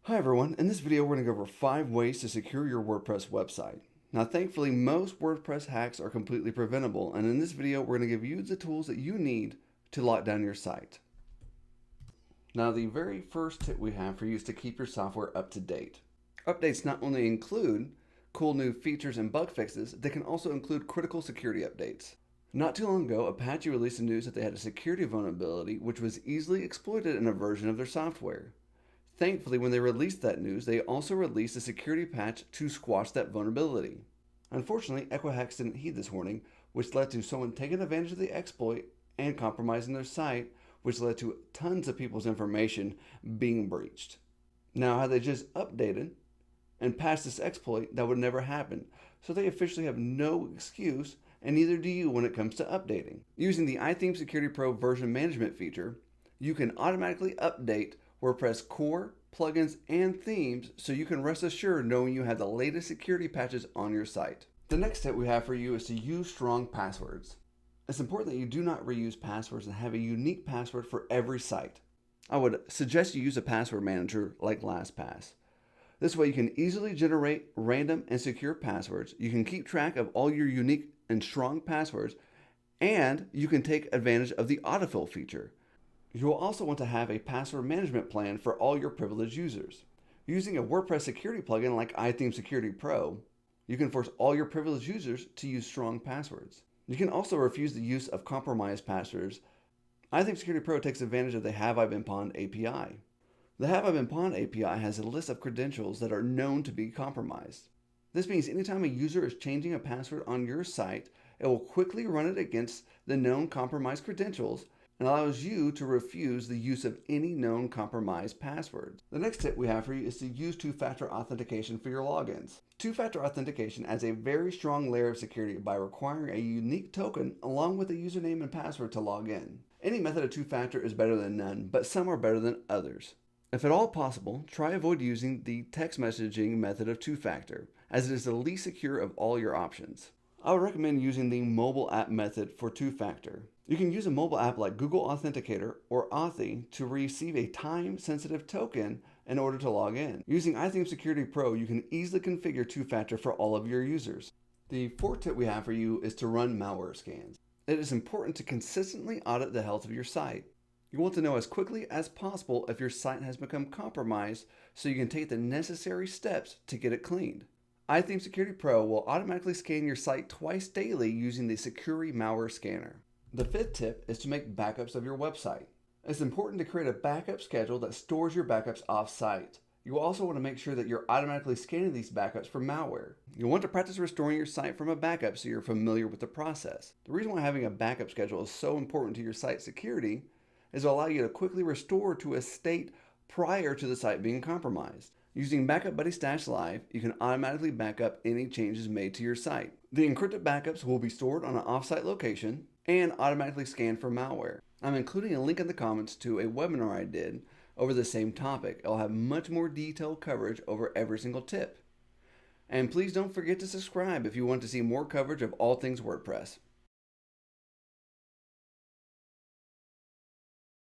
Hi everyone, in this video we're going to go over 5 ways to secure your WordPress website. Now thankfully most WordPress hacks are completely preventable, and in this video we're going to give you the tools that you need to lock down your site. Now the very first tip we have for you is to keep your software up to date. Updates not only include cool new features and bug fixes, they can also include critical security updates. Not too long ago, Apache released the news that they had a security vulnerability which was easily exploited in a version of their software. Thankfully, when they released that news, they also released a security patch to squash that vulnerability. Unfortunately, Equifax didn't heed this warning, which led to someone taking advantage of the exploit and compromising their site, which led to tons of people's information being breached. Now, had they just updated and patched this exploit, that would never happen. So they officially have no excuse, and neither do you when it comes to updating. Using the iTheme Security Pro version management feature, you can automatically update WordPress core, plugins, and themes so you can rest assured knowing you have the latest security patches on your site. The next tip we have for you is to use strong passwords. It's important that you do not reuse passwords and have a unique password for every site. I would suggest you use a password manager like LastPass. This way you can easily generate random and secure passwords, you can keep track of all your unique and strong passwords, and you can take advantage of the autofill feature. You will also want to have a password management plan for all your privileged users. Using a WordPress security plugin like iTheme Security Pro, you can force all your privileged users to use strong passwords. You can also refuse the use of compromised passwords. iTheme Security Pro takes advantage of the Have I Been Pawned API. The Have I Been Pawned API has a list of credentials that are known to be compromised. This means anytime a user is changing a password on your site, it will quickly run it against the known compromised credentials and allows you to refuse the use of any known compromised passwords. The next tip we have for you is to use two-factor authentication for your logins. Two-factor authentication adds a very strong layer of security by requiring a unique token along with a username and password to log in. Any method of two-factor is better than none, but some are better than others. If at all possible, try avoid using the text messaging method of two-factor, as it is the least secure of all your options. I would recommend using the mobile app method for two-factor. You can use a mobile app like Google Authenticator or Authy to receive a time-sensitive token in order to log in. Using iTheme Security Pro, you can easily configure two-factor for all of your users. The fourth tip we have for you is to run malware scans. It is important to consistently audit the health of your site. You want to know as quickly as possible if your site has become compromised so you can take the necessary steps to get it cleaned. iTheme Security Pro will automatically scan your site twice daily using the Security Malware Scanner. The fifth tip is to make backups of your website. It's important to create a backup schedule that stores your backups off-site. You will also want to make sure that you're automatically scanning these backups for malware. You'll want to practice restoring your site from a backup so you're familiar with the process. The reason why having a backup schedule is so important to your site security is to allow you to quickly restore to a state prior to the site being compromised. Using Backup Buddy Stash Live, you can automatically back up any changes made to your site. The encrypted backups will be stored on an off-site location and automatically scanned for malware. I'm including a link in the comments to a webinar I did over the same topic. I'll have much more detailed coverage over every single tip. And please don't forget to subscribe if you want to see more coverage of all things WordPress.